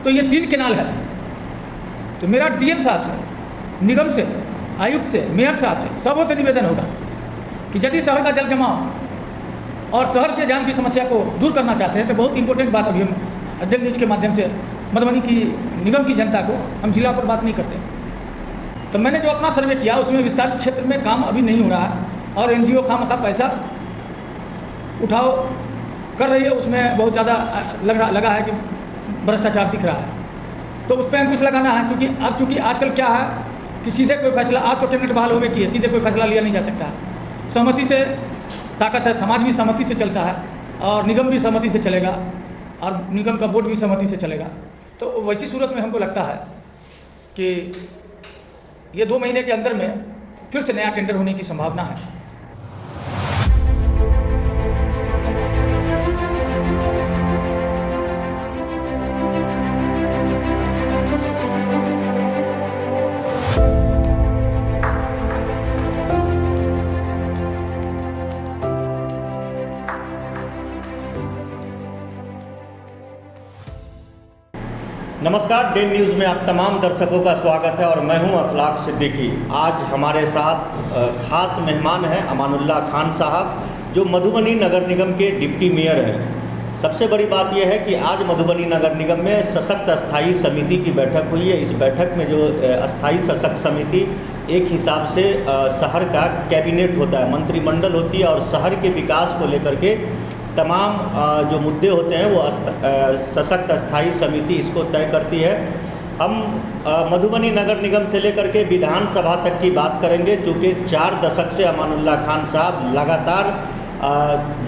तो ये 3 केनाल है। तो मेरा डीएम साहब से, निगम से, आयुक्त से, मेयर साहब से, सबों से निवेदन होगा कि यदि शहर का जल जमाव और शहर के जाम की समस्या को दूर करना चाहते हैं तो बहुत इंपॉर्टेंट बात अभी हम अध्ययन न्यूज़ के माध्यम से मधुबनी की निगम की जनता को, हम जिला पर बात नहीं करते। तो मैंने जो अपना सर्वे किया उसमें विस्तारित क्षेत्र में काम अभी नहीं हो रहा है और एनजीओ खामखा पैसा उठाओ कर रही है, उसमें बहुत ज़्यादा लगा है कि भ्रष्टाचार दिख रहा है। तो उस पर अंकुश लगाना है, चूँकि आजकल क्या है कि सीधे कोई फैसला, आज तो कैबिनेट बहाल हो गई है, सीधे कोई फैसला लिया नहीं जा सकता। सहमति से ताकत है, समाज भी सहमति से चलता है और निगम भी सहमति से चलेगा और निगम का बोर्ड भी सहमति से चलेगा। तो वैसी सूरत में हमको लगता है कि ये 2 महीने के अंदर में फिर से नया टेंडर होने की संभावना है। नमस्कार, डे न्यूज़ में आप तमाम दर्शकों का स्वागत है और मैं हूं अखलाक सिद्दीकी। आज हमारे साथ खास मेहमान हैं अमानुल्लाह खान साहब, जो मधुबनी नगर निगम के डिप्टी मेयर हैं। सबसे बड़ी बात यह है कि आज मधुबनी नगर निगम में सशक्त अस्थायी समिति की बैठक हुई है। इस बैठक में जो अस्थायी सशक्त समिति एक हिसाब से शहर का कैबिनेट होता है, मंत्रिमंडल होती है और शहर के विकास को लेकर के तमाम जो मुद्दे होते हैं वो सशक्त अस्थायी समिति इसको तय करती है। हम मधुबनी नगर निगम से लेकर के विधानसभा तक की बात करेंगे, चूँकि 4 दशक से अमानुल्लाह खान साहब लगातार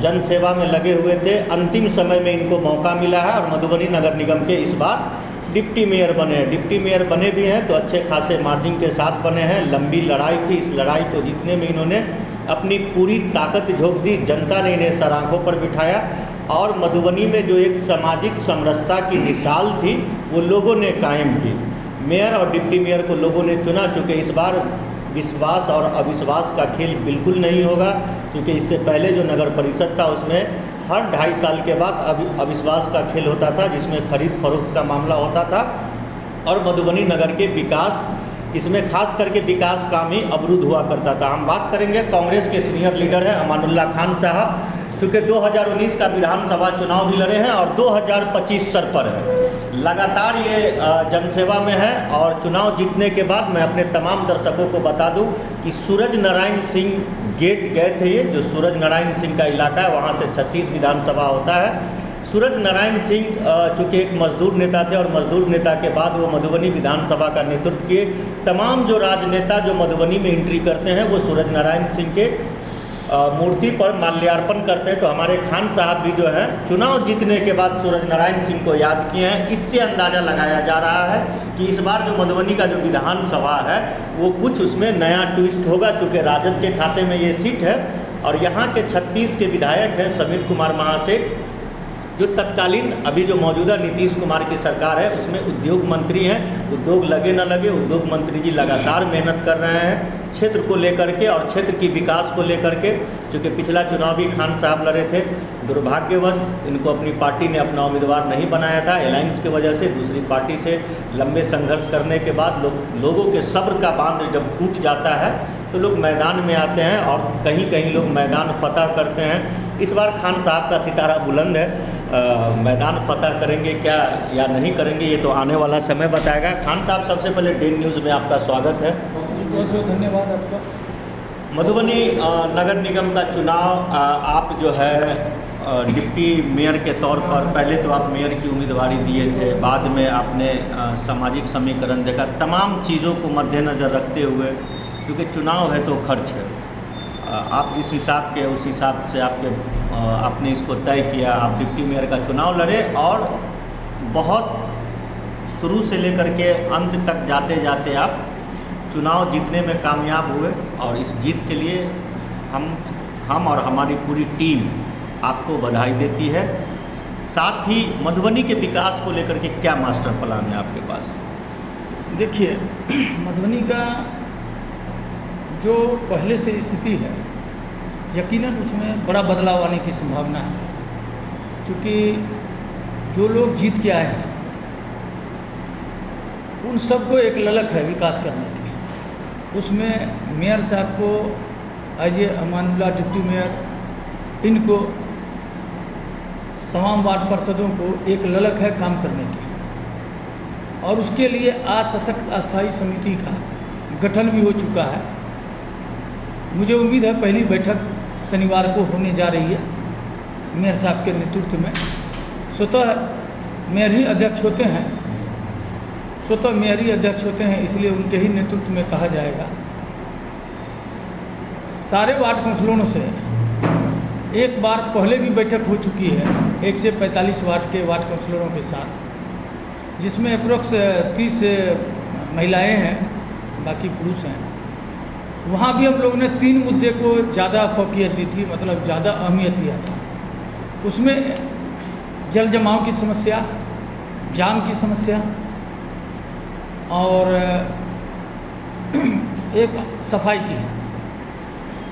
जन सेवा में लगे हुए थे। अंतिम समय में इनको मौका मिला है और मधुबनी नगर निगम के इस बार डिप्टी मेयर बने हैं। डिप्टी मेयर बने भी हैं तो अच्छे खासे मार्जिन के साथ बने हैं। लंबी लड़ाई थी, इस लड़ाई को जीतने में इन्होंने अपनी पूरी ताकत झोंक दी। जनता ने इन्हें सर आँखों पर बिठाया और मधुबनी में जो एक सामाजिक समरसता की मिसाल थी वो लोगों ने कायम की। मेयर और डिप्टी मेयर को लोगों ने चुना, चूँकि इस बार विश्वास और अविश्वास का खेल बिल्कुल नहीं होगा, क्योंकि इससे पहले जो नगर परिषद था उसमें हर 2.5 साल के बाद अविश्वास का खेल होता था, जिसमें खरीद फरोख्त का मामला होता था और मधुबनी नगर के विकास, इसमें खास करके विकास काम ही अवरुद्ध हुआ करता था। हम बात करेंगे, कांग्रेस के सीनियर लीडर हैं अमानुल्लाह खान साहब, क्योंकि 2019 का विधानसभा चुनाव भी लड़े हैं और 2025 सर पर है। लगातार ये जनसेवा में है और चुनाव जीतने के बाद मैं अपने तमाम दर्शकों को बता दूं कि सूरज नारायण सिंह गेट गए थे। ये जो सूरज नारायण सिंह का इलाका है वहाँ से 36 विधानसभा होता है। सूरज नारायण सिंह चूँकि एक मजदूर नेता थे और मजदूर नेता के बाद वो मधुबनी विधानसभा का नेतृत्व किए। तमाम जो राजनेता जो मधुबनी में एंट्री करते हैं वो सूरज नारायण सिंह के मूर्ति पर माल्यार्पण करते हैं। तो हमारे खान साहब भी जो है चुनाव जीतने के बाद सूरज नारायण सिंह को याद किए हैं। इससे अंदाज़ा लगाया जा रहा है कि इस बार जो मधुबनी का जो विधानसभा है वो कुछ उसमें नया ट्विस्ट होगा, चूँकि राजद के खाते में ये सीट है और यहाँ के 36 के विधायक हैं समीर कुमार महासेठ, जो तत्कालीन अभी जो मौजूदा नीतीश कुमार की सरकार है उसमें उद्योग मंत्री हैं। उद्योग लगे न लगे, उद्योग मंत्री जी लगातार मेहनत कर रहे हैं क्षेत्र को लेकर के और क्षेत्र की विकास को लेकर के। क्योंकि पिछला चुनाव भी खान साहब लड़े थे, दुर्भाग्यवश इनको अपनी पार्टी ने अपना उम्मीदवार नहीं बनाया था अलायंस की वजह से। दूसरी पार्टी से लंबे संघर्ष करने के बाद लोगों के सब्र का बांध जब टूट जाता है तो लोग मैदान में आते हैं और कहीं कहीं लोग मैदान फतह करते हैं। इस बार खान साहब का सितारा बुलंद है, मैदान फतह करेंगे क्या या नहीं करेंगे ये तो आने वाला समय बताएगा। खान साहब, सबसे पहले डे न्यूज़ में आपका स्वागत है। बहुत बहुत धन्यवाद आपका। मधुबनी नगर निगम का चुनाव आप जो है डिप्टी मेयर के तौर पर, पहले तो आप मेयर की उम्मीदवारी दिए थे, बाद में आपने सामाजिक समीकरण देखा। तमाम चीज़ों को मद्देनज़र रखते हुए, क्योंकि चुनाव है तो खर्च है, आप जिस हिसाब के उस हिसाब से आपने इसको तय किया। आप डिप्टी मेयर का चुनाव लड़े और बहुत शुरू से लेकर के अंत तक जाते जाते आप चुनाव जीतने में कामयाब हुए और इस जीत के लिए हम और हमारी पूरी टीम आपको बधाई देती है। साथ ही मधुबनी के विकास को लेकर के क्या मास्टर प्लान है आपके पास? देखिए, मधुबनी का जो पहले से स्थिति है यकीनन उसमें बड़ा बदलाव आने की संभावना है, क्योंकि जो लोग जीत के आए हैं उन सबको एक ललक है विकास करने की। उसमें मेयर साहब को, अजय अमानुल्लाह डिप्टी मेयर, इनको तमाम वार्ड पार्षदों को एक ललक है काम करने की, और उसके लिए आज सशक्त अस्थायी समिति का गठन भी हो चुका है। मुझे उम्मीद है पहली बैठक शनिवार को होने जा रही है मेयर साहब के नेतृत्व में। स्वतः मेयर ही अध्यक्ष होते हैं, इसलिए उनके ही नेतृत्व में कहा जाएगा। सारे वार्ड काउंसिलरों से एक बार पहले भी बैठक हो चुकी है 1 से 45 वार्ड के वार्ड काउंसिलरों के साथ, जिसमें अप्रोक्स 30 महिलाएं हैं, बाकी पुरुष हैं। वहाँ भी हम लोगों ने 3 मुद्दे को ज़्यादा फोकियत दी थी, मतलब ज़्यादा अहमियत दिया था। उसमें जल जमाव की समस्या, जाम की समस्या, और एक सफाई की।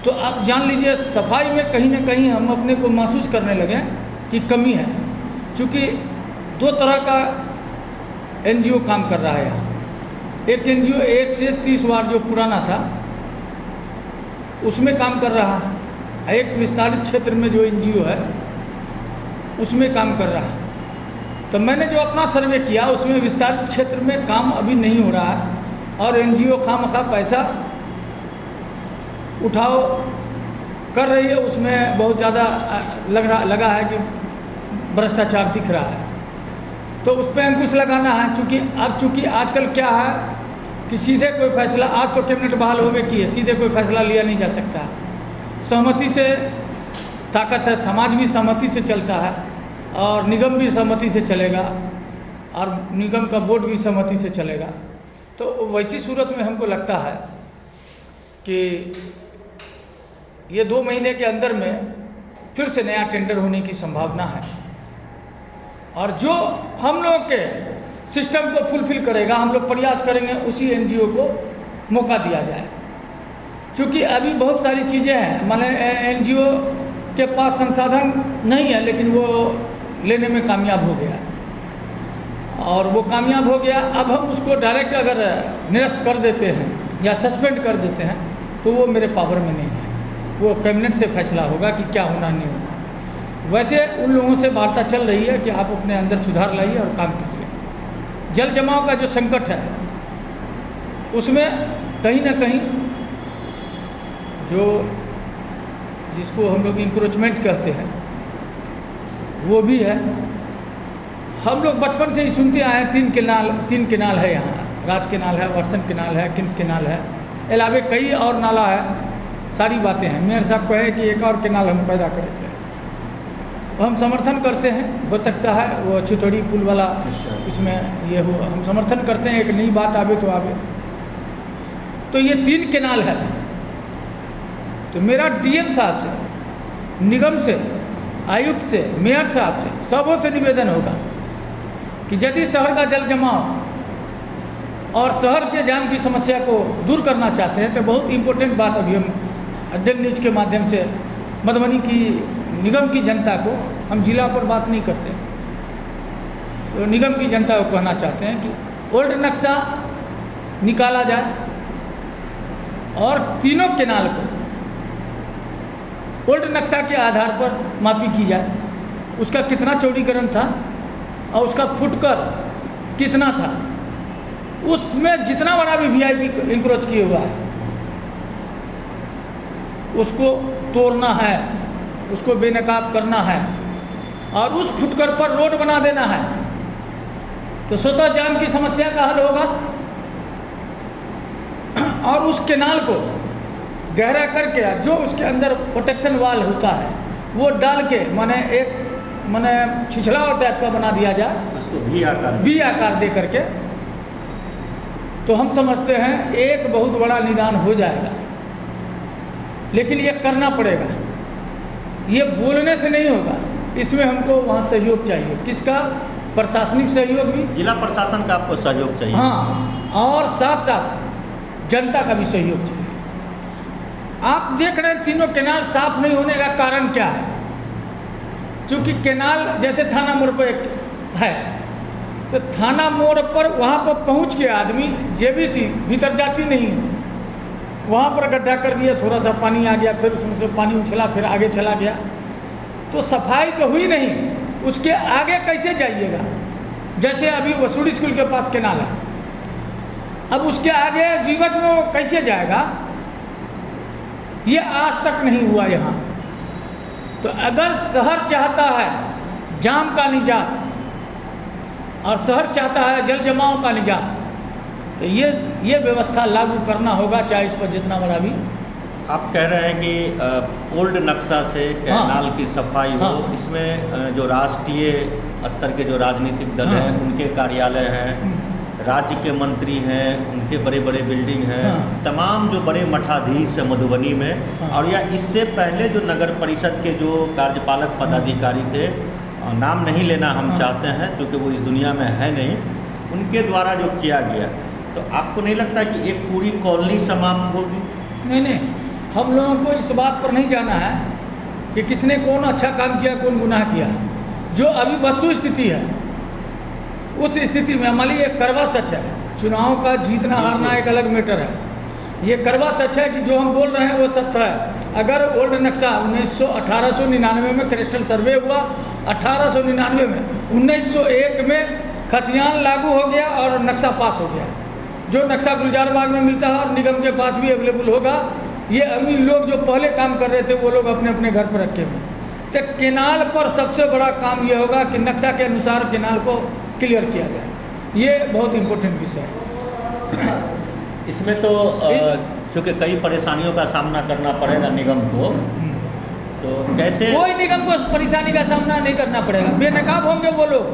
तो आप जान लीजिए सफाई में कहीं ना कहीं हम अपने को महसूस करने लगे कि कमी है, क्योंकि 2 तरह का एनजीओ काम कर रहा है यहाँ। एक एनजीओ 1 से 30 वार्ड जो पुराना था उसमें काम कर रहा है, एक विस्तारित क्षेत्र में जो एनजीओ है उसमें काम कर रहा है। तो मैंने जो अपना सर्वे किया उसमें विस्तारित क्षेत्र में काम अभी नहीं हो रहा है, और एनजीओ खामखा पैसा उठाओ कर रही है, उसमें बहुत ज़्यादा लगा है कि भ्रष्टाचार दिख रहा है। तो उस पर अंकुश लगाना है, चूँकि आजकल क्या है कि सीधे कोई फैसला, आज तो कैबिनेट बहाल होवे की है, सीधे कोई फैसला लिया नहीं जा सकता। सहमति से ताकत है, समाज भी सहमति से चलता है, और निगम भी सहमति से चलेगा, और निगम का बोर्ड भी सहमति से चलेगा। तो वैसी सूरत में हमको लगता है कि ये 2 महीने के अंदर में फिर से नया टेंडर होने की संभावना है, और जो हम लोग के सिस्टम को फुलफिल करेगा, हम लोग प्रयास करेंगे उसी एनजीओ को मौका दिया जाए। क्योंकि अभी बहुत सारी चीज़ें हैं, माने एनजीओ के पास संसाधन नहीं है, लेकिन वो लेने में कामयाब हो गया, और वो कामयाब हो गया। अब हम उसको डायरेक्ट अगर निरस्त कर देते हैं या सस्पेंड कर देते हैं तो वो मेरे पावर में नहीं है, वो कैबिनेट से फैसला होगा कि क्या होना नहीं होना। वैसे उन लोगों से वार्ता चल रही है कि आप अपने अंदर सुधार लाइए और काम कीजिए। जल जमाव का जो संकट है उसमें कहीं ना कहीं जिसको हम लोग इंक्रोचमेंट कहते हैं वो भी है। हम लोग बचपन से ही सुनते आए हैं 3 केनाल है यहाँ, राज केनाल है, वाटसन केनाल है, किंग्स केनाल है, अलावे कई और नाला है, सारी बातें हैं। मेयर साहब कहे कि एक और केनाल हम पैदा करेंगे, तो हम समर्थन करते हैं। हो सकता है वो छितौड़ी पुल वाला इसमें ये हो, हम समर्थन करते हैं, एक नई बात आवे तो आवे। तो ये 3 केनाल है। तो मेरा डीएम साहब से, निगम से, आयुक्त से, मेयर साहब से, सबों से निवेदन होगा कि यदि शहर का जल जमाव और शहर के जाम की समस्या को दूर करना चाहते हैं, तो बहुत इम्पोर्टेंट बात अभी हम डेल न्यूज़ के माध्यम से मधुबनी की निगम की जनता को, हम जिला पर बात नहीं करते, तो निगम की जनता को कहना चाहते हैं कि ओल्ड नक्शा निकाला जाए और तीनों केनाल को ओल्ड नक्शा के आधार पर मापी की जाए। उसका कितना चौड़ीकरण था और उसका फुटकर कितना था, उसमें जितना बड़ा भी वीआईपी इंक्रोच किया हुआ है उसको तोड़ना है, उसको बेनकाब करना है, और उस फुटकर पर रोड बना देना है, तो स्वतः जाम की समस्या का हल होगा। और उस केनाल को गहरा करके जो उसके अंदर प्रोटेक्शन वाल होता है वो डाल के माने छिछला टाइप का बना दिया जाए, उसको वी आकार दे करके, तो हम समझते हैं एक बहुत बड़ा निदान हो जाएगा। लेकिन ये करना पड़ेगा, ये बोलने से नहीं होगा, इसमें हमको वहाँ सहयोग चाहिए। किसका? प्रशासनिक सहयोग भी, जिला प्रशासन का आपको सहयोग चाहिए। हाँ, और साथ साथ जनता का भी सहयोग चाहिए। आप देख रहे हैं तीनों केनाल साफ नहीं होने का कारण क्या है? क्योंकि केनाल जैसे थाना मोड़ पर एक है, तो थाना मोड़ पर वहाँ पर पहुँच के आदमी जेबीसी भीतर जाती नहीं है, वहाँ पर गड्ढा कर दिया, थोड़ा सा पानी आ गया, फिर उसमें से पानी उछला, फिर आगे चला गया, तो सफाई तो हुई नहीं। उसके आगे कैसे जाइएगा? जैसे अभी वसूली स्कूल के पास केनाल है, अब उसके आगे जीवच में वो कैसे जाएगा? ये आज तक नहीं हुआ यहाँ। तो अगर शहर चाहता है जाम का निजात और शहर चाहता है जल जमाव का निजात, तो ये व्यवस्था लागू करना होगा, चाहे इस पर जितना बड़ा भी। आप कह रहे हैं कि ओल्ड नक्शा से कैनाल की सफाई हो, इसमें जो राष्ट्रीय स्तर के जो राजनीतिक दल हैं उनके कार्यालय हैं, राज्य के मंत्री हैं, उनके बड़े बड़े बिल्डिंग हैं, तमाम जो बड़े मठाधीश हैं मधुबनी में, और या इससे पहले जो नगर परिषद के जो कार्यपालक पदाधिकारी थे, नाम नहीं लेना हम चाहते हैं क्योंकि वो इस दुनिया में है नहीं, उनके द्वारा जो किया गया, तो आपको नहीं लगता कि एक पूरी कॉलोनी समाप्त होगी? नहीं, हम लोगों को इस बात पर नहीं जाना है कि किसने कौन अच्छा काम किया, कौन गुनाह किया। जो अभी वस्तु स्थिति है, उस स्थिति में मान लीजिए करवा सच है, चुनाव का जीतना हारना एक अलग मैटर है। ये करवा सच है कि जो हम बोल रहे हैं वो सत्य है। अगर ओल्ड नक्शा 1899 में क्रिस्टल सर्वे हुआ, 1899 में, 1901 में खतियान लागू हो गया और नक्शा पास हो गया। जो नक्शा गुलजार बाग में मिलता है और निगम के पास भी अवेलेबल होगा। ये अमीर लोग जो पहले काम कर रहे थे वो लोग अपने अपने घर पर रखे हुए। तो केनाल पर सबसे बड़ा काम ये होगा कि नक्शा के अनुसार केनाल को क्लियर किया जाए। ये बहुत इम्पोर्टेंट विषय है। इसमें तो चूँकि कई परेशानियों का सामना करना पड़ेगा निगम को, तो कैसे? कोई निगम को परेशानी का सामना नहीं करना पड़ेगा। बेनकाब होंगे वो लोग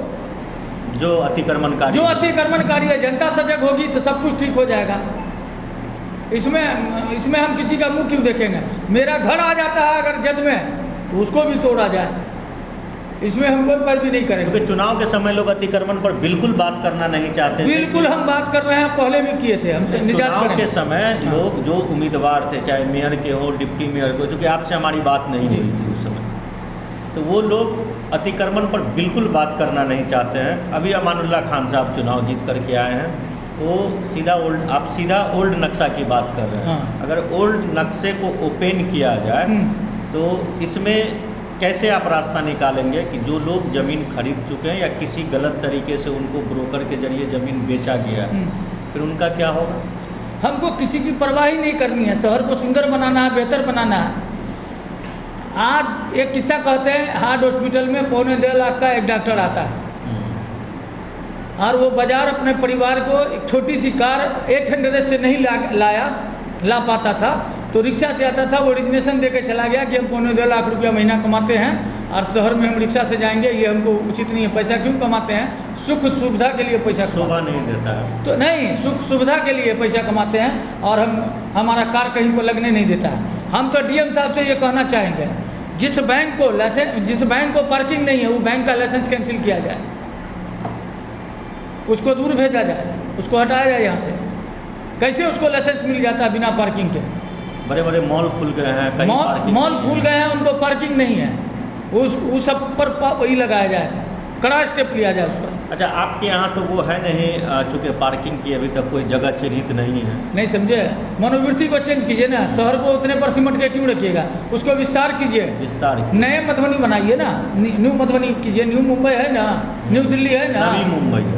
जो अतिक्रमणकारी है। जनता सजग होगी तो सब कुछ ठीक हो जाएगा। इसमें हम किसी का मुंह क्यों देखेंगे? मेरा घर आ जाता है अगर जद में, उसको भी तोड़ा जाए, इसमें हम कोई पर भी नहीं करेंगे। क्योंकि चुनाव के समय लोग अतिक्रमण पर बिल्कुल बात करना नहीं चाहते। बिल्कुल हम बात कर रहे हैं, पहले भी किए थे। हमसे निजात चुनाव के समय लोग जो उम्मीदवार थे, चाहे मेयर के हो, डिप्टी मेयर को, चूँकि आपसे हमारी बात नहीं हुई थी उस समय, तो वो लोग अतिक्रमण पर बिल्कुल बात करना नहीं चाहते हैं। अभी अमानुल्लाह खान साहब चुनाव जीत करके आए हैं, वो सीधा ओल्ड नक्शा की बात कर रहे हैं। अगर ओल्ड नक्शे को ओपन किया जाए तो इसमें कैसे आप रास्ता निकालेंगे कि जो लोग ज़मीन खरीद चुके हैं या किसी गलत तरीके से उनको ब्रोकर के जरिए ज़मीन बेचा गया, फिर उनका क्या होगा? हमको किसी की परवाह ही नहीं करनी है। शहर को सुंदर बनाना है, बेहतर बनाना है। आज एक किस्सा कहते हैं, हार्ट हॉस्पिटल में 2.25 लाख का एक डॉक्टर आता है और वो बाज़ार अपने परिवार को एक छोटी सी कार 800 से नहीं ला पाता था, तो रिक्शा से आता था। वो रिजनेशन दे के चला गया कि हम 2.25 लाख रुपया महीना कमाते हैं और शहर में हम रिक्शा से जाएंगे, ये हमको उचित नहीं है। पैसा क्यों कमाते हैं? सुख सुविधा के लिए पैसा शोभा नहीं देता है तो नहीं, सुख सुविधा के लिए पैसा कमाते हैं और हमारा कार कहीं पर लगने नहीं देता है। हम तो डीएम साहब से ये कहना चाहेंगे, जिस बैंक को पार्किंग नहीं है वो बैंक का लाइसेंस कैंसिल किया जाए, उसको दूर भेजा जाए, उसको हटाया जाए यहाँ से। कैसे उसको लाइसेंस मिल जाता है बिना पार्किंग के? बड़े बड़े मॉल खुल गए हैं, मॉल खुल गए हैं, उनको पार्किंग नहीं है, उस सब पर वही लगाया जाए, कड़ा स्टेप लिया जाए उस पर। अच्छा, आपके यहाँ तो वो है नहीं, चूँकि पार्किंग की अभी तक कोई जगह चिन्हित नहीं है। नहीं समझे? मनोवृत्ति को चेंज कीजिए ना। शहर को उतने पर सिमट के क्यों रखिएगा? उसको विस्तार कीजिए, नए मधुबनी बनाइए ना, न्यू मधुबनी कीजिए। न्यू मुंबई है ना, न्यू दिल्ली है ना,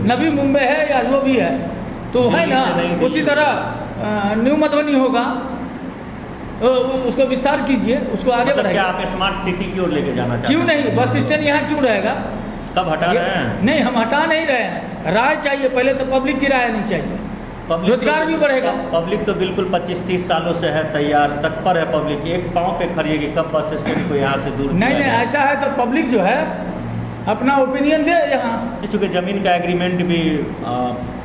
नवी मुंबई है या वो भी है तो है ना, उसी तरह न्यू मधुबनी होगा, उसको विस्तार कीजिए, उसको आगे बढ़ाइए। क्या आप स्मार्ट सिटी की ओर लेके जाना चाहते हैं? क्यों नहीं? बस स्टैंड यहाँ क्यों रहेगा? कब हटा रहे हैं? नहीं, हम हटा नहीं रहे हैं। राय चाहिए पहले, तो पब्लिक की राय नहीं चाहिए। रोजगार भी बढ़ेगा। पब्लिक तो बिल्कुल 25-30 सालों से है तैयार, तत्पर है पब्लिक, एक पाँव पे खड़ी है कि कब बस स्टैंड को यहाँ से दूर नहीं, ऐसा है तो पब्लिक जो है अपना ओपिनियन दे यहाँ। चूँकि ज़मीन का एग्रीमेंट भी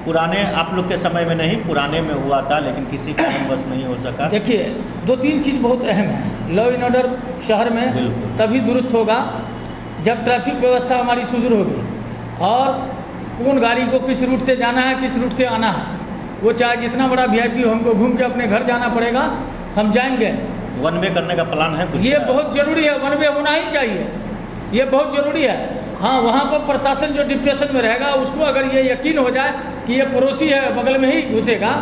पुराने आप लोग के समय में नहीं, पुराने में हुआ था, लेकिन किसी का बस नहीं हो सका। देखिए, 2-3 चीज़ बहुत अहम है। लॉ एंड ऑर्डर शहर में तभी दुरुस्त होगा जब ट्रैफिक व्यवस्था हमारी सुदृढ़ होगी, और कौन गाड़ी को किस रूट से जाना है, किस रूट से आना है, वो चाहे जितना बड़ा VIP हो, हमको घूम के अपने घर जाना पड़ेगा, हम जाएंगे। वन वे करने का प्लान है कुछ? ये बहुत ज़रूरी है, वन वे होना ही चाहिए, ये बहुत ज़रूरी है। हाँ, वहाँ पर प्रशासन जो डिप्रेशन में रहेगा उसको अगर ये यकीन हो जाए कि ये पड़ोसी है बगल में ही घुसेगा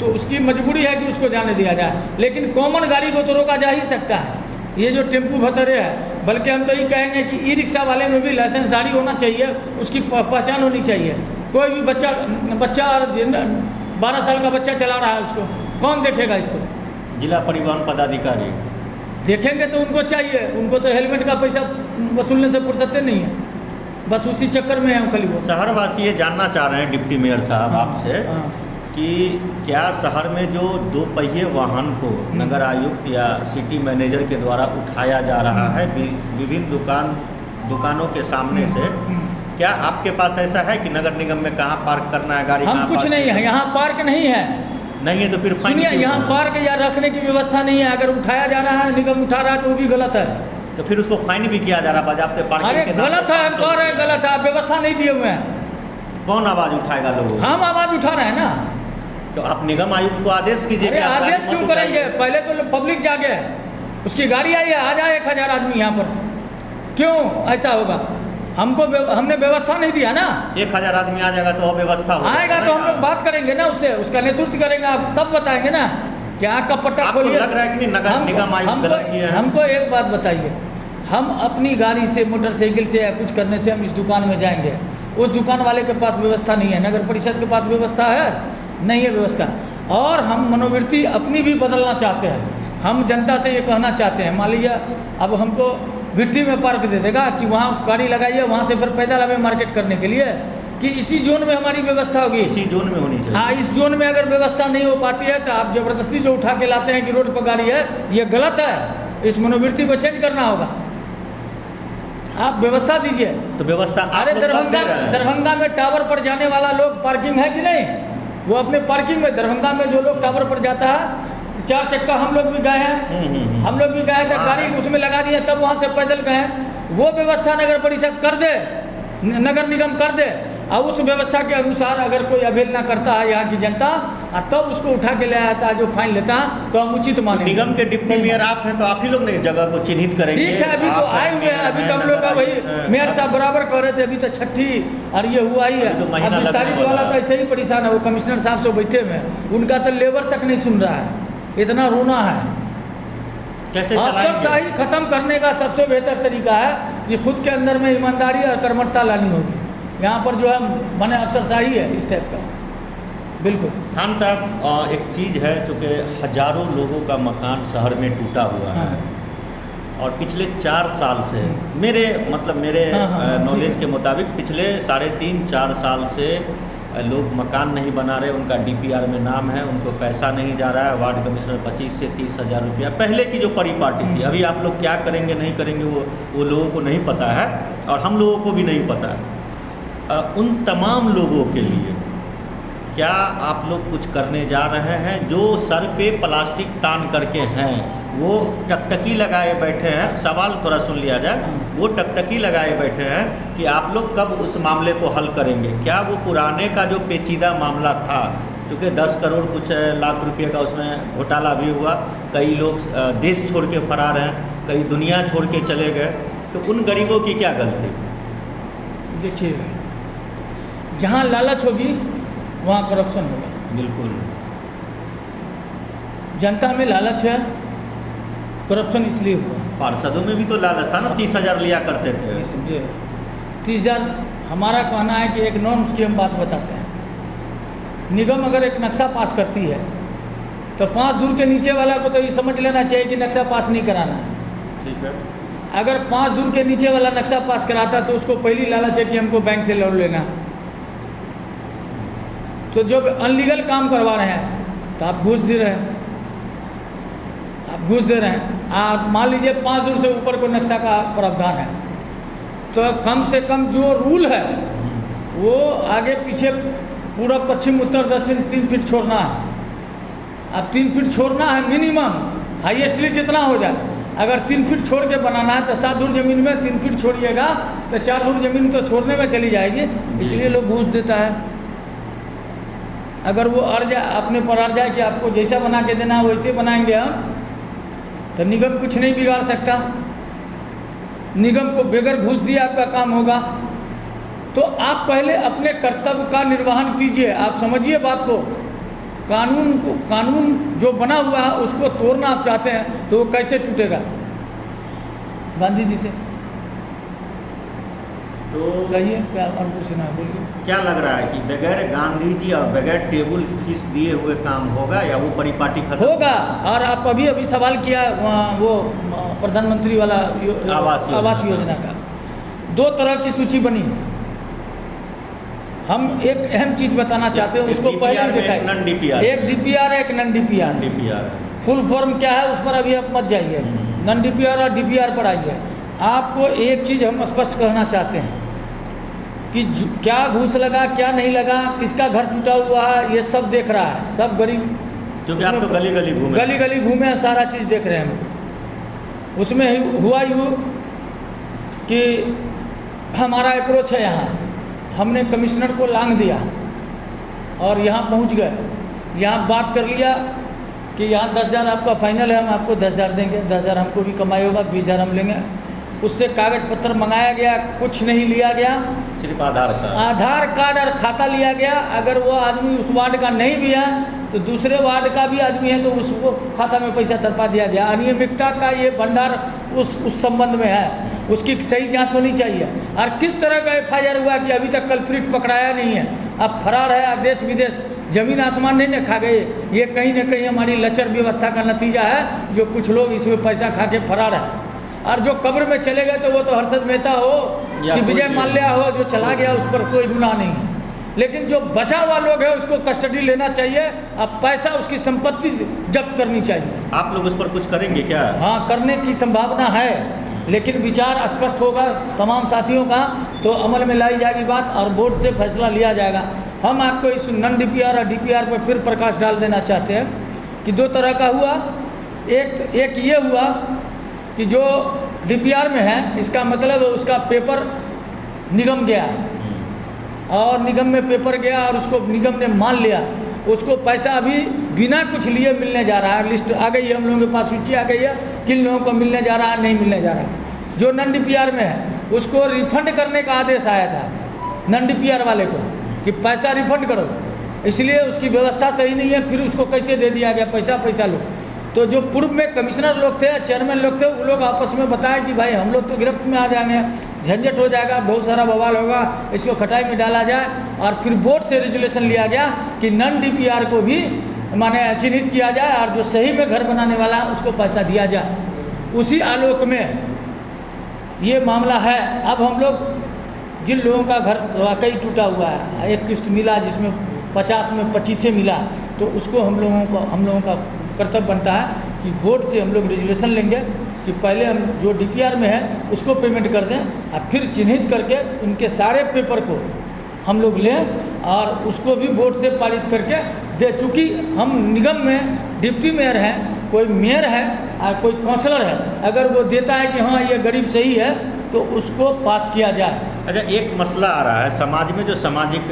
तो उसकी मजबूरी है कि उसको जाने दिया जाए। लेकिन कॉमन गाड़ी को तो रोका जा ही सकता है, ये जो टेम्पू भतरे है। बल्कि हम तो ये कहेंगे कि ई रिक्शा वाले में भी लाइसेंसधारी होना चाहिए, उसकी पहचान होनी चाहिए। कोई भी बच्चा 12 साल का बच्चा चला रहा है, उसको कौन देखेगा? इसको जिला परिवहन पदाधिकारी देखेंगे तो उनको चाहिए, उनको तो हेलमेट का पैसा वसूलने से फुर्सत नहीं है, बस उसी चक्कर में है खाली वो। शहरवासी ये जानना चाह रहे हैं डिप्टी मेयर साहब आपसे कि क्या शहर में जो 2 पहिए वाहन को नगर आयुक्त या सिटी मैनेजर के द्वारा उठाया जा रहा है विभिन्न दुकानों के सामने से, क्या आपके पास ऐसा है कि नगर निगम में कहाँ पार्क करना है गाड़ी? हम कुछ नहीं है, यहाँ पार्क नहीं है। नहीं है तो फिर सुनिए, यहाँ पार्क या रखने की व्यवस्था नहीं है। अगर उठाया जा रहा है, निगम उठा रहा है तो वो भी गलत है। तो फिर उसको फाइन भी किया जा रहा है बाज़ाब्ते पार्किंग अरे के नाम गलत है, हम कह रहे हैं गलत है, आप व्यवस्था नहीं दिए हुए हैं। कौन आवाज़ उठाएगा लोगों? हम आवाज़ उठा रहे हैं ना। तो आप निगम आयुक्त को आदेश कीजिए। अरे आदेश क्यों करेंगे? पहले तो पब्लिक जागे, उसकी गाड़ी आई है, आ जाए 1000 आदमी यहाँ पर, क्यों ऐसा होगा? हमने व्यवस्था नहीं दिया ना। 1000 आदमी आ जाएगा तो अव्यवस्था आएगा तो हम लोग बात करेंगे ना उससे, उसका नेतृत्व करेंगे, आप तब बताएंगे ना कि आँख का पट्टा खोलिए। लग रहा है कि नगर निगम आयुक्त गलत किए हैं? हमको एक बात बताइए, हम अपनी गाड़ी से, मोटरसाइकिल से या कुछ करने से हम इस दुकान में जाएंगे, उस दुकान वाले के पास व्यवस्था नहीं है, नगर परिषद के पास व्यवस्था है? नहीं है व्यवस्था। और हम मनोवृत्ति अपनी भी बदलना चाहते हैं। हम जनता से ये कहना चाहते हैं, मान लीजिए अब हमको गिट्टी में पार्क दे देगा कि वहाँ गाड़ी लगाइए, वहाँ से फिर पैदल हमें मार्केट करने के लिए, कि इसी जोन में हमारी व्यवस्था होगी। इसी जोन में होनी चाहिए। हाँ, इस जोन में अगर व्यवस्था नहीं हो पाती है तो आप ज़बरदस्ती जो उठा के लाते हैं कि रोड पर गाड़ी है, ये गलत है। इस मनोवृत्ति को चेंज करना होगा, आप व्यवस्था दीजिए। तो व्यवस्था अरे दरभंगा में टावर पर जाने वाला लोग पार्किंग है कि नहीं? वो अपने पार्किंग में, दरभंगा में जो लोग टावर पर जाता है, 4 चक्का हम लोग भी गए हैं, हम लोग भी गए थे, गाड़ी उसमें लगा दिए, तब वहाँ से पैदल गए। वो व्यवस्था नगर परिषद कर दे, नगर निगम कर दे, और उस व्यवस्था के अनुसार अगर कोई अवहेलना करता है यहाँ की जनता, तब उसको उठा के ले आता है, जो फाइन लेता है, तो हम उचित मानेंगे। निगम के डिप्टी मेयर आप हैं तो आप ही लोग ने जगह को चिन्हित करेंगे। ठीक है, अभी तो आए हुए हैं, अभी तो हम लोग का वही मेयर साहब बराबर कह रहे थे, अभी तो छठी और ये हुआ ही है। अब विस्तारित वाला तो ऐसे ही परेशान है, वो कमिश्नर साहब से बैठे हुए हैं, उनका तो लेबर तक नहीं सुन रहा है, इतना रोना है। कैसे अफसरशाही खत्म करने का सबसे बेहतर तरीका है कि खुद के अंदर में ईमानदारी और कर्मठता लानी होगी। यहाँ पर जो है माने अफसरशाही है इस टाइप का, बिल्कुल। खान साहब, एक चीज़ है चूँकि हजारों लोगों का मकान शहर में टूटा हुआ है, और पिछले 4 साल से मेरे नॉलेज के मुताबिक पिछले 3.5-4 साल से लोग मकान नहीं बना रहे, उनका DPR में नाम है, उनको पैसा नहीं जा रहा है। वार्ड कमिश्नर 25 से 30 हज़ार रुपया पहले की जो परिपाटी थी, अभी आप लोग क्या करेंगे नहीं करेंगे वो लोगों को नहीं पता है, और हम लोगों को भी नहीं पता है। उन तमाम लोगों के लिए क्या आप लोग कुछ करने जा रहे हैं? जो सर पे प्लास्टिक तान करके हैं, वो टकटकी लगाए बैठे हैं, सवाल थोड़ा सुन लिया जाए, वो टकटकी लगाए बैठे हैं कि आप लोग कब उस मामले को हल करेंगे? क्या वो पुराने का जो पेचीदा मामला था, चूँकि 10 करोड़ कुछ लाख रुपये का उसमें घोटाला भी हुआ, कई लोग देश छोड़ के फरार हैं, कई दुनिया छोड़ के चले गए, तो उन गरीबों की क्या गलती? देखिए, जहाँ लालच होगी वहाँ करप्शन होगा। बिल्कुल, जनता में लालच है, करप्शन इसलिए हुआ। पार्षदों में भी तो लालच था ना, 30,000 लिया करते थे। समझे, 30,000। हमारा कहना है कि एक नॉर्म्स की हम बात बताते हैं। निगम अगर एक नक्शा पास करती है तो 5 दूर के नीचे वाला को तो ये समझ लेना चाहिए कि नक्शा पास नहीं कराना है। ठीक है। अगर 5 दूर के नीचे वाला नक्शा पास कराता तो उसको पहली लालच है कि हमको बैंक से लोन लेना। तो जो अनलीगल काम करवा रहे हैं तो आप घूस दे रहे हैं, आप मान लीजिए 5 दूर से ऊपर को नक्शा का प्रावधान है, तो कम से कम जो रूल है वो आगे पीछे पूरा पश्चिम उत्तर दक्षिण 3 फीट छोड़ना है। अब 3 फीट छोड़ना है मिनिमम, हाईएस्टली जितना हो जाए। अगर 3 फीट छोड़ के बनाना है तो 7 दूर ज़मीन में 3 फीट छोड़िएगा तो 4 दूर ज़मीन तो छोड़ने में चली जाएगी, इसलिए लोग घूस देता है। अगर वो अड़ जाए, अपने पर अड़ जाए कि आपको जैसा बना के देना है वैसे बनाएंगे हम, तो निगम कुछ नहीं बिगाड़ सकता। निगम को बगैर घूस दिए आपका काम होगा। तो आप पहले अपने कर्तव्य का निर्वहन कीजिए। आप समझिए बात को, कानून जो बना हुआ है उसको तोड़ना आप चाहते हैं तो वो कैसे टूटेगा? गांधी जी से तो कहिए, क्या और पूछना है, बोलिए। क्या लग रहा है कि बगैर गांधी जी और बगैर टेबल फीस दिए हुए काम होगा या वो परिपाटी खत्म होगा? और आप अभी सवाल किया वो प्रधानमंत्री वाला आवास योजना का, 2 तरह की सूची बनी है। हम एक अहम चीज़ बताना चाहते हैं, उसको पहले ही दिखाएं। एक डीपीआर है, एक नन डीपीआर। फुल फॉर्म क्या है उस पर अभी आप मत जाइए, नन डीपीआर और डीपीआर पर आइए। आपको एक चीज़ हम स्पष्ट कहना चाहते हैं कि क्या घूस लगा, क्या नहीं लगा, किसका घर टूटा हुआ है, ये सब देख रहा है। सब गरीब, क्योंकि आप तो गली गली घूमे सारा चीज़ देख रहे हैं। उसमें हुआ यूँ कि हमारा अप्रोच है, यहाँ हमने कमिश्नर को लांग दिया और यहाँ पहुँच गए, यहाँ बात कर लिया कि यहाँ 10,000 आपका फाइनल है, हम आपको 10,000 देंगे, 10,000 हमको भी कमाई होगा, 20,000 हम लेंगे। उससे कागज पत्र मंगाया गया, कुछ नहीं लिया गया, सिर्फ आधार कार्ड और खाता लिया गया। अगर वो आदमी उस वार्ड का नहीं भी है तो दूसरे वार्ड का भी आदमी है तो उसको खाता में पैसा तरपा दिया गया। अनियमितता का ये भंडार उस संबंध में है, उसकी सही जांच होनी चाहिए। और किस तरह का FIR हुआ कि अभी तक कल्प्रिट पकड़ाया नहीं है, अब फरार है, देश विदेश जमीन आसमान नहीं न खा गए। ये कहीं ना कहीं हमारी लचर व्यवस्था का नतीजा है, जो कुछ लोग इसमें पैसा खा के फरार है। और जो कब्र में चले गए तो वो तो हर्षद मेहता हो कि विजय माल्या हो, जो चला गया उस पर कोई गुनाह नहीं है। लेकिन जो बचा हुआ लोग है उसको कस्टडी लेना चाहिए, अब पैसा उसकी संपत्ति जब्त करनी चाहिए। आप लोग उस पर कुछ करेंगे क्या? हाँ, करने की संभावना है, लेकिन विचार स्पष्ट होगा तमाम साथियों का तो अमल में लाई जाएगी बात और बोर्ड से फैसला लिया जाएगा। हम आपको इस नन डीपीआर और डीपीआर पर फिर प्रकाश डाल देना चाहते हैं कि 2 तरह का हुआ। एक ये हुआ कि जो डीपीआर में है, इसका मतलब उसका पेपर निगम गया और निगम में पेपर गया और उसको निगम ने मान लिया, उसको पैसा अभी बिना कुछ लिए मिलने जा रहा है। लिस्ट आ गई है, हम लोगों के पास सूची आ गई है किन लोगों को मिलने जा रहा है, नहीं मिलने जा रहा है। जो नन डीपीआर में है उसको रिफंड करने का आदेश आया था नन डीपीआर वाले को कि पैसा रिफंड करो, इसलिए उसकी व्यवस्था सही नहीं है, फिर उसको कैसे दे दिया गया पैसा लो। तो जो पूर्व में कमिश्नर लोग थे, चेयरमैन लोग थे, वो लोग आपस में बताए कि भाई हम लोग तो गिरफ्त में आ जाएंगे, झंझट हो जाएगा, बहुत सारा बवाल होगा, इसको खटाई में डाला जाए। और फिर बोर्ड से रेजुलेशन लिया गया कि नन डीपीआर को भी माने चिन्हित किया जाए और जो सही में घर बनाने वाला है उसको पैसा दिया जाए। उसी आलोक में ये मामला है। अब हम लोग जिन लोगों का घर वाकई टूटा हुआ है, एक किस्त मिला जिसमें 50 में 25 मिला, तो उसको हम लोगों का कर्तव्य बनता है कि बोर्ड से हम लोग रेजुलेशन लेंगे कि पहले हम जो डीपीआर में है उसको पेमेंट कर दें और फिर चिन्हित करके उनके सारे पेपर को हम लोग लें और उसको भी बोर्ड से पारित करके दे। चूँकि हम निगम में डिप्टी मेयर हैं, कोई मेयर है और कोई काउंसलर है, अगर वो देता है कि हाँ ये गरीब सही है तो उसको पास किया जाए। अच्छा, एक मसला आ रहा है समाज में, जो सामाजिक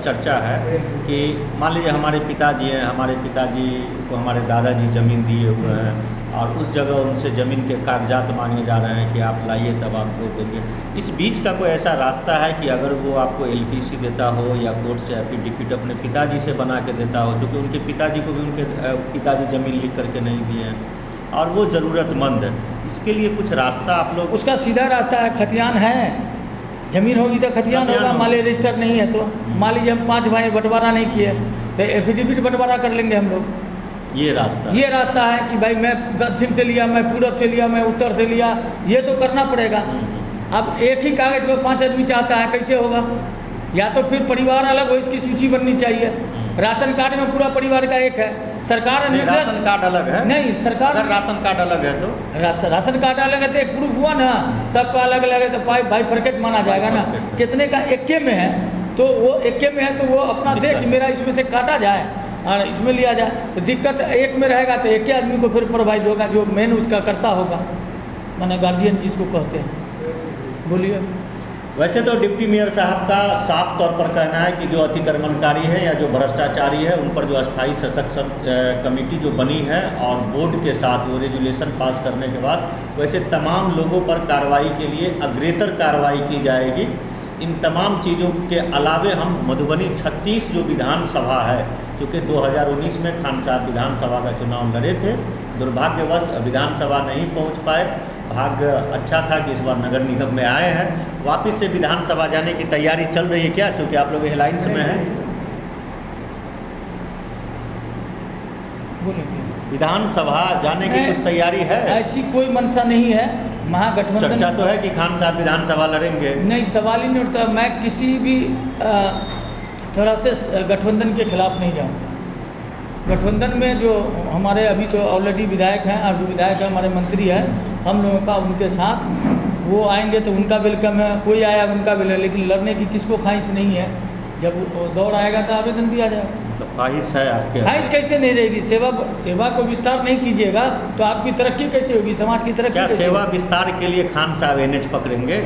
चर्चा है कि मान लीजिए हमारे पिताजी हैं, हमारे पिताजी को हमारे दादाजी ज़मीन दिए हुए हैं और उस जगह उनसे ज़मीन के कागजात मांगे जा रहे हैं कि आप लाइए तब आपको देंगे। इस बीच का कोई ऐसा रास्ता है कि अगर वो आपको LPC देता हो या कोर्ट से एफिडेविट अपने पिताजी से बना के देता हो, क्योंकि उनके पिताजी को भी उनके पिताजी ज़मीन लिख करके नहीं दिए हैं और वो ज़रूरतमंद है, इसके लिए कुछ रास्ता आप लोग? उसका सीधा रास्ता है, खतियान है, ज़मीन होगी तो खतियान होगा। माली रजिस्टर नहीं है तो मान लीजिए हम 5 भाई बंटवारा नहीं किए तो एफिडेविट बंटवारा कर लेंगे हम लोग। ये रास्ता है कि भाई मैं दक्षिण से लिया, मैं पूरब से लिया, मैं उत्तर से लिया, ये तो करना पड़ेगा। अब एक ही कागज पे 5 आदमी चाहता है, कैसे होगा? या तो फिर परिवार अलग हो, इसकी सूची बननी चाहिए। राशन कार्ड में पूरा परिवार का एक है, सरकार निर्देश। राशन कार्ड अलग है? नहीं, सरकार अगर राशन कार्ड अलग है तो राशन कार्ड अलग है तो एक प्रूफ हुआ ना, सबका अलग अलग है तो भाई फर्केट माना जाएगा ना। कितने का एक्के में है तो वो एक्के में है तो वो अपना दे कि मेरा इसमें से काटा जाए और इसमें लिया जाए। तो दिक्कत एक में रहेगा तो एक ही आदमी को फिर प्रोवाइड होगा जो मेन उसका करता होगा, माने गार्जियन जिसको कहते हैं। बोलिए। वैसे तो डिप्टी मेयर साहब का साफ तौर पर कहना है कि जो अतिक्रमणकारी है या जो भ्रष्टाचारी है उन पर जो अस्थायी सशक्त कमेटी जो बनी है और बोर्ड के साथ वो रेजुलेशन पास करने के बाद वैसे तमाम लोगों पर कार्रवाई के लिए अग्रेतर कार्रवाई की जाएगी इन तमाम चीज़ों के अलावे हम मधुबनी 36 जो विधानसभा है, क्योंकि 2019 में खान साहब विधानसभा का चुनाव लड़े थे, दुर्भाग्यवश विधानसभा नहीं पहुंच पाए। भाग्य अच्छा था कि इस बार नगर निगम में आए हैं। वापस से विधानसभा जाने की तैयारी चल रही है क्या, क्योंकि आप लोग एयरलाइंस में हैं? विधानसभा जाने की कुछ तैयारी है? ऐसी कोई मंशा नहीं है। महागठबंधन चर्चा तो है कि खान साहब विधानसभा लड़ेंगे। नहीं, सवाल ही नहीं उठता। मैं किसी भी तरह से गठबंधन के खिलाफ नहीं जाऊंगा। गठबंधन में जो हमारे अभी तो ऑलरेडी विधायक हैं और जो विधायक है हमारे मंत्री हैं, हम लोगों का उनके साथ वो आएंगे तो उनका वेलकम है, कोई आया उनका वेलकम, लेकिन लड़ने की किसको ख्वाहिश नहीं है। जब वो दौर आएगा तो आवेदन दिया जाएगा। तो ख्वाहिश है आपके? ख्वाहिश कैसे नहीं रहेगी? सेवा को विस्तार नहीं कीजिएगा तो आपकी तरक्की कैसे होगी, समाज की तरक्की क्या कैसे सेवा होगी? विस्तार के लिए खान साहब NH पकड़ेंगे?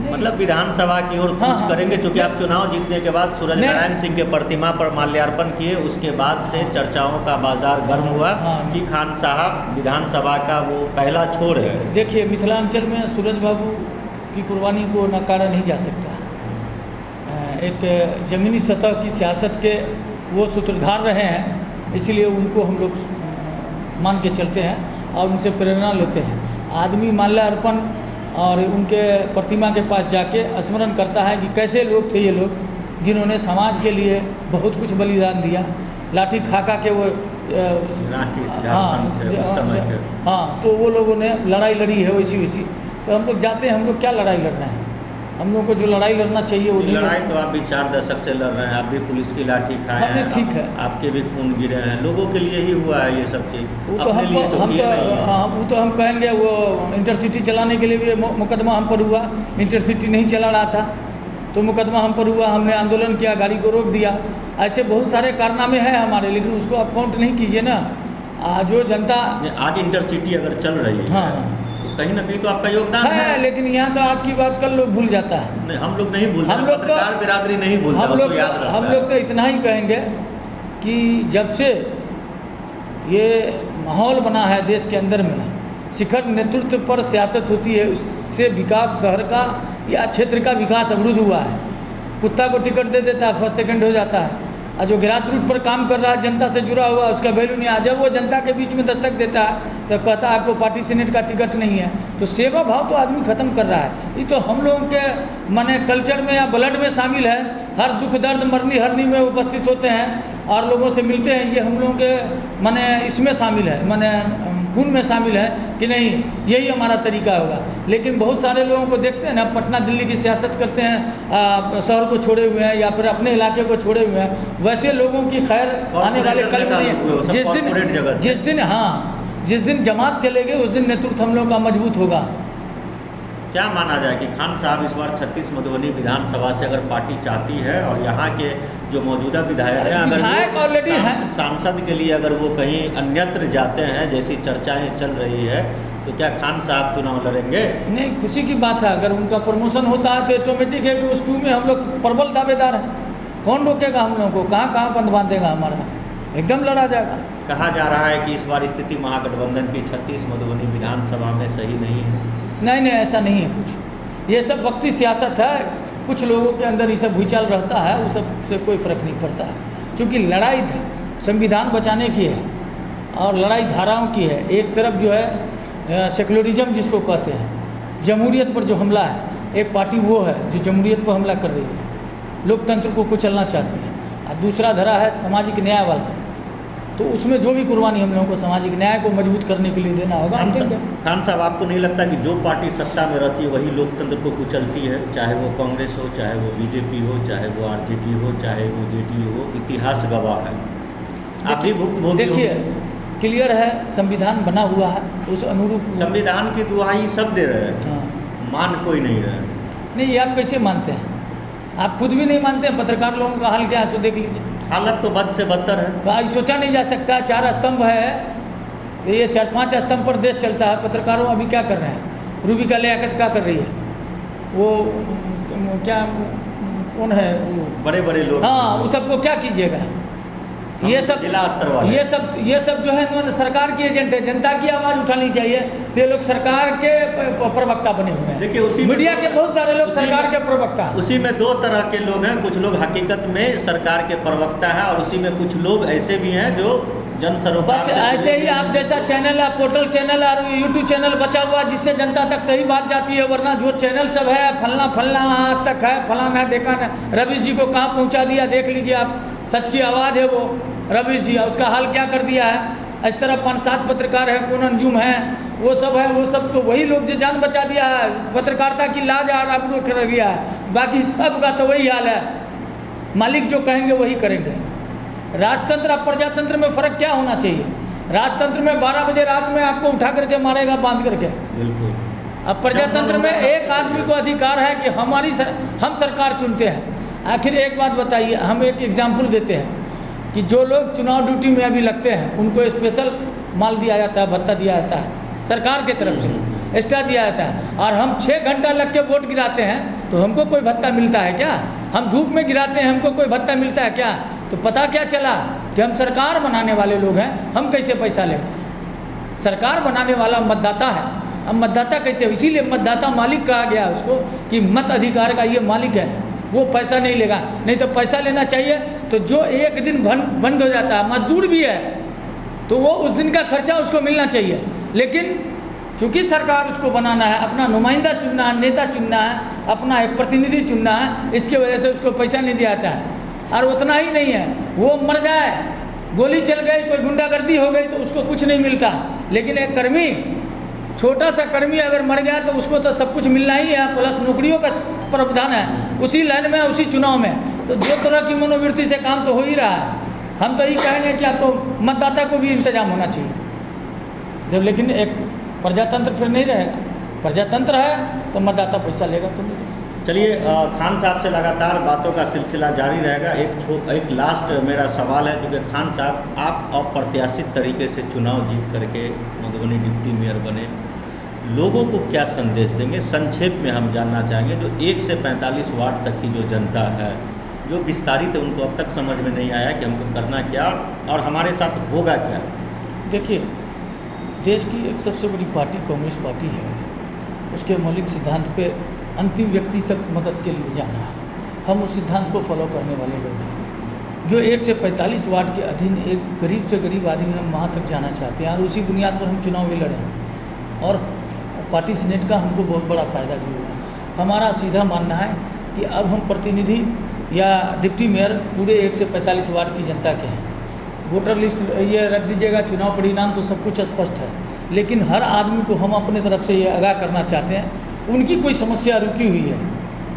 मतलब विधानसभा की ओर कूच करेंगे, क्योंकि आप चुनाव जीतने के बाद सूरज नारायण सिंह के प्रतिमा पर माल्यार्पण किए, उसके बाद से चर्चाओं का बाजार गर्म हुआ कि खान साहब विधानसभा का वो पहला छोर है। देखिए, मिथिलांचल में सूरज बाबू की कुर्बानी को नकारा नहीं जा सकता। एक ज़मीनी सतह की सियासत के वो सूत्रधार रहे हैं, इसलिए उनको हम लोग मान के चलते हैं और उनसे प्रेरणा लेते हैं। आदमी माल्यार्पण और उनके प्रतिमा के पास जाके स्मरण करता है कि कैसे लोग थे ये लोग, जिन्होंने समाज के लिए बहुत कुछ बलिदान दिया। लाठी खाका के वो हाँ, तो वो लोगों ने लड़ाई लड़ी है वैसी। तो हम लोग जाते हैं, हम लोग क्या लड़ाई लड़ रहे हैं? हम लोग को जो लड़ाई लड़ना चाहिए वो नहीं। लड़ाई तो आप भी 4 दशक से लड़ रहे हैं, आप भी पुलिस की लाठी खाए हैं, ठीक है, आपके भी खून गिरे हैं, लोगों के लिए ही हुआ है ये सब चीज़। वो तो हम कहेंगे वो इंटरसिटी चलाने के लिए भी मुकदमा हम पर हुआ। इंटरसिटी नहीं चला रहा था तो मुकदमा हम पर हुआ, हमने आंदोलन किया, गाड़ी को रोक दिया। ऐसे बहुत सारे कारनामे हैं हमारे, लेकिन उसको आप काउंट नहीं कीजिए ना। जो जनता आज इंटरसिटी अगर चल रही है तो कहीं ना कहीं तो आपका योगदान है, लेकिन यहाँ तो आज की बात कल लोग भूल जाता है। नहीं, हम लोग नहीं भूलते, हम लोग तो बिरादरी नहीं भूलता, उसको याद रखता है। हम लोग तो इतना ही कहेंगे कि जब से ये माहौल बना है देश के अंदर में, शिखर नेतृत्व पर सियासत होती है, उससे विकास शहर का या क्षेत्र का विकास अवरुद्ध हुआ है। कुत्ता को टिकट दे देता है, फर्स्ट सेकंड हो जाता है, और जो ग्रास रूट पर काम कर रहा है, जनता से जुड़ा हुआ, उसका वैल्यू नहीं आ। जब वो जनता के बीच में दस्तक देता है तो कहता है आपको पार्टी सीनेट का टिकट नहीं है। तो सेवा भाव तो आदमी ख़त्म कर रहा है। ये तो हम लोगों के माने कल्चर में या ब्लड में शामिल है। हर दुख दर्द मरनी हरनी में उपस्थित होते हैं और लोगों से मिलते हैं, ये हम लोगों के माने इसमें शामिल है, माने खून में शामिल है कि नहीं, यही हमारा तरीका होगा। लेकिन बहुत सारे लोगों को देखते हैं ना, पटना दिल्ली की सियासत करते हैं, शहर को छोड़े हुए हैं या फिर अपने इलाके को छोड़े हुए हैं। वैसे लोगों की खैर आने वाले कल में जिस दिन जमात चलेगी उस दिन नेतृत्व हम लोग का मजबूत होगा। क्या माना जाए कि खान साहब इस बार 36 मधुबनी विधानसभा से अगर पार्टी चाहती है और यहाँ के जो मौजूदा विधायक हैं, अगर सांसद के लिए अगर वो कहीं अन्यत्र जाते हैं, जैसी चर्चाएं चल रही है, तो क्या खान साहब चुनाव लड़ेंगे? नहीं, खुशी की बात है। अगर उनका प्रमोशन होता है तो ऑटोमेटिक है कि उस क्यू में हम लोग प्रबल दावेदार हैं। कौन रोकेगा हम लोगों को? कहाँ बंद बांधेगा हमारा? एकदम लड़ा जाएगा। कहा जा रहा है कि इस बार स्थिति महागठबंधन की 36 मधुबनी विधानसभा में सही नहीं है। नहीं, ऐसा नहीं है कुछ। ये सब वक्ती सियासत है। कुछ लोगों के अंदर ये सब भूचाल रहता है, वो सब से कोई फ़र्क नहीं पड़ता है। क्योंकि लड़ाई संविधान बचाने की है और लड़ाई धाराओं की है। एक तरफ जो है सेकुलरिज्म जिसको कहते हैं, जमहूरियत पर जो हमला है, एक पार्टी वो है जो जमहूरियत पर हमला कर रही है, लोकतंत्र को कुचलना चाहती है। और दूसरा धरा है सामाजिक न्याय वाला। तो उसमें जो भी कुर्बानी हम लोगों को सामाजिक न्याय को मजबूत करने के लिए देना होगा। खान साहब, आपको नहीं लगता कि जो पार्टी सत्ता में रहती है वही लोकतंत्र को कुचलती है? चाहे वो कांग्रेस हो, चाहे वो बीजेपी हो, चाहे वो आरजेडी हो, चाहे वो जेडीयू हो, इतिहास गवाह है। आप भी भुक्तभोगी। देखिए, क्लियर है, संविधान बना हुआ है, उस अनुरूप संविधान की दुहाई सब दे रहे हैं, मान कोई नहीं रहे। नहीं, आप कैसे मानते हैं? आप खुद भी नहीं मानते हैं। पत्रकार लोगों का हाल क्या है सो देख लीजिए। हालत तो बद से बदतर है। तो आज सोचा नहीं जा सकता। 4 स्तंभ है तो ये 4-5 स्तंभ पर देश चलता है। पत्रकारों अभी क्या कर रहे हैं? रूबिका लियाकत क्या कर रही है? वो क्या कौन है वो बड़े बड़े लोग, हाँ, वो सबको क्या कीजिएगा? ये सब जिला स्तर वाले, ये सब जो है मतलब सरकार की एजेंट है, जनता की आवाज़ उठानी चाहिए। तो ये लोग सरकार के प्रवक्ता बने हुए हैं। देखिए उसी मीडिया के बहुत सारे लोग सरकार के प्रवक्ता, उसी में दो तरह के लोग हैं। कुछ लोग हकीकत में सरकार के प्रवक्ता हैं और उसी में कुछ लोग ऐसे भी हैं जो जन सरोकार बस ऐसे ही आप जैसा चैनल है, पोर्टल चैनल और यूट्यूब चैनल बचा हुआ जिससे जनता तक सही बात जाती है। वरना जो चैनल सब है फलना फलना आज तक है, फलाना ढेकाना, रवीश जी को कहाँ पहुँचा दिया देख लीजिए आप। सच की आवाज़ है वो रवीश जी, उसका हाल क्या कर दिया है। इस तरह 5-7 पत्रकार है, कौन अंजुम है, वो सब तो वही लोग जो जान बचा दिया है, पत्रकारिता की लाज और आबरू कर दिया है। बाकी सबका तो वही हाल है, मालिक जो कहेंगे वही करेंगे। राजतंत्र और प्रजातंत्र में फ़र्क क्या होना चाहिए? राजतंत्र में 12 बजे रात में आपको उठा करके मारेगा बांध करके। बिल्कुल। अब प्रजातंत्र में एक आदमी को अधिकार है कि हम सरकार चुनते हैं। आखिर एक बात बताइए, हम एक एग्जाम्पल देते हैं कि जो लोग चुनाव ड्यूटी में अभी लगते हैं उनको स्पेशल माल दिया जाता है, भत्ता दिया जाता है सरकार की तरफ से, एक्स्ट्रा दिया जाता है। और हम 6 घंटा लग के वोट गिराते हैं तो हमको कोई भत्ता मिलता है क्या? हम धूप में गिराते हैं, हमको कोई भत्ता मिलता है क्या? तो पता क्या चला कि हम सरकार बनाने वाले लोग हैं, हम कैसे पैसा लेंगे? सरकार बनाने वाला मतदाता है, अब मतदाता कैसे? इसीलिए मतदाता मालिक कहा गया उसको कि मत अधिकार का ये मालिक है, वो पैसा नहीं लेगा। नहीं तो पैसा लेना चाहिए तो जो एक दिन बंद हो जाता है, मजदूर भी है तो वो उस दिन का खर्चा उसको मिलना चाहिए। लेकिन चूँकि सरकार उसको बनाना है, अपना नुमाइंदा चुनना है, नेता चुनना है, अपना एक प्रतिनिधि चुनना है, इसके वजह से उसको पैसा नहीं दिया जाता है। और उतना ही नहीं है, वो मर जाए, गोली चल गई, कोई गुंडागर्दी हो गई तो उसको कुछ नहीं मिलता। लेकिन एक कर्मी, छोटा सा कर्मी अगर मर गया तो उसको तो सब कुछ मिलना ही है, प्लस नौकरियों का प्रावधान है उसी लाइन में, उसी चुनाव में। तो दो तरह की मनोवृत्ति से काम तो हो ही रहा है। हम तो ये कहेंगे कि आपको मतदाता को भी इंतजाम होना चाहिए जब, लेकिन एक प्रजातंत्र फिर नहीं रहेगा। प्रजातंत्र है तो मतदाता पैसा लेगा तो नहीं। चलिए, खान साहब से लगातार बातों का सिलसिला जारी रहेगा। एक लास्ट मेरा सवाल है, क्योंकि खान साहब आप अप्रत्याशित तरीके से चुनाव जीत करके मधुबनी डिप्टी मेयर बने, लोगों को क्या संदेश देंगे? संक्षेप में हम जानना चाहेंगे। जो 1 से 45 वार्ड तक की जो जनता है, जो विस्तारित है, उनको अब तक समझ में नहीं आया कि हमको करना क्या और हमारे साथ होगा क्या। देखिए, देश की एक सबसे बड़ी पार्टी कांग्रेस पार्टी है, उसके मौलिक सिद्धांत पे अंतिम व्यक्ति तक मदद के लिए जाना है। हम उस सिद्धांत को फॉलो करने वाले लोग हैं। जो 1 से 45 वार्ड के अधीन एक गरीब से गरीब आदमी हम वहाँ तक जाना चाहते हैं और उसी बुनियाद पर हम चुनाव भी लड़े हैं। और पार्टी सीनेट का हमको बहुत बड़ा फ़ायदा भी हुआ। हमारा सीधा मानना है कि अब हम प्रतिनिधि या डिप्टी मेयर पूरे 1 से 45 वार्ड की जनता के हैं। वोटर लिस्ट ये रख दीजिएगा, चुनाव परिणाम तो सब कुछ स्पष्ट है, लेकिन हर आदमी को हम अपने तरफ से ये आगाह करना चाहते हैं। उनकी कोई समस्या रुकी हुई है,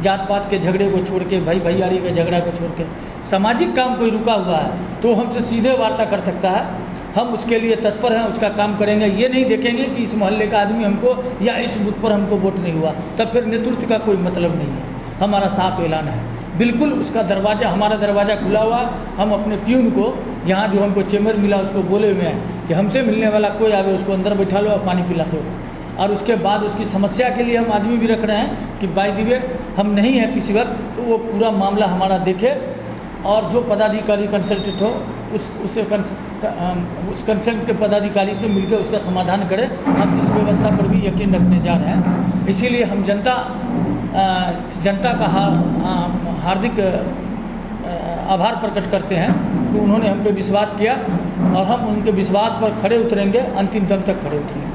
जात पात के झगड़े को छोड़ के, भाई भैयारी के झगड़ा को छोड़ के, सामाजिक काम कोई रुका हुआ है तो हमसे सीधे वार्ता कर सकता है। हम उसके लिए तत्पर हैं, उसका काम करेंगे। ये नहीं देखेंगे कि इस मोहल्ले का आदमी हमको या इस बूथ पर हमको वोट नहीं हुआ, तब फिर नेतृत्व का कोई मतलब नहीं है। हमारा साफ ऐलान है, बिल्कुल उसका दरवाज़ा, हमारा दरवाज़ा खुला हुआ। हम अपने प्यून को, यहाँ जो हमको चेम्बर मिला, उसको बोले हुए हैं कि हमसे मिलने वाला कोई आवे उसको अंदर बैठा लो और पानी पिला दो। और उसके बाद उसकी समस्या के लिए हम आदमी भी रख रहे हैं कि बाय द वे हम नहीं हैं किसी वक्त, तो वो पूरा मामला हमारा देखे और जो पदाधिकारी कंसल्टेंट हो उस कंसल्ट के पदाधिकारी से मिलकर उसका समाधान करें। हम इस व्यवस्था पर भी यकीन रखने जा रहे हैं। इसीलिए हम जनता का हार्दिक आभार प्रकट करते हैं कि उन्होंने हम पे विश्वास किया और हम उनके विश्वास पर खड़े उतरेंगे, अंतिम दम तक खड़े उतरेंगे।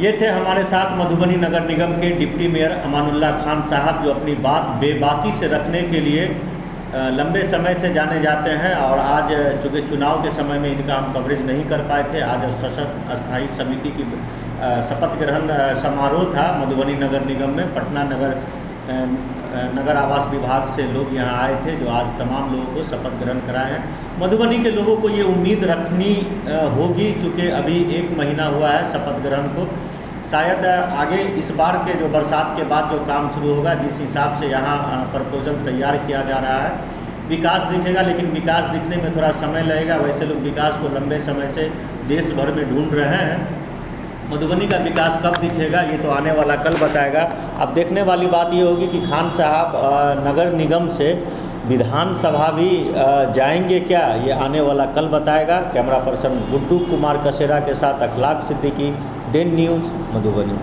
ये थे हमारे साथ मधुबनी नगर निगम के डिप्टी मेयर अमानुल्लाह खान साहब, जो अपनी बात बेबाकी से रखने के लिए लंबे समय से जाने जाते हैं। और आज चूँकि चुनाव के समय में इनका हम कवरेज नहीं कर पाए थे, आज सशक्त अस्थायी समिति की शपथ ग्रहण समारोह था मधुबनी नगर निगम में। पटना नगर आवास विभाग से लोग यहाँ आए थे, जो आज तमाम लोगों को शपथ ग्रहण कराए हैं। मधुबनी के लोगों को ये उम्मीद रखनी होगी, क्योंकि अभी 1 महीना हुआ है शपथ ग्रहण को। शायद आगे इस बार के जो बरसात के बाद जो काम शुरू होगा, जिस हिसाब से यहाँ प्रपोजल तैयार किया जा रहा है, विकास दिखेगा। लेकिन विकास दिखने में थोड़ा समय लगेगा। वैसे लोग विकास को लंबे समय से देश भर में ढूंढ रहे हैं। मधुबनी का विकास कब दिखेगा ये तो आने वाला कल बताएगा। अब देखने वाली बात ये होगी कि खान साहब नगर निगम से विधानसभा भी जाएंगे क्या, ये आने वाला कल बताएगा। कैमरा पर्सन गुड्डू कुमार कसेरा के साथ अखलाक सिद्दीकी, डेन न्यूज़, मधुबनी।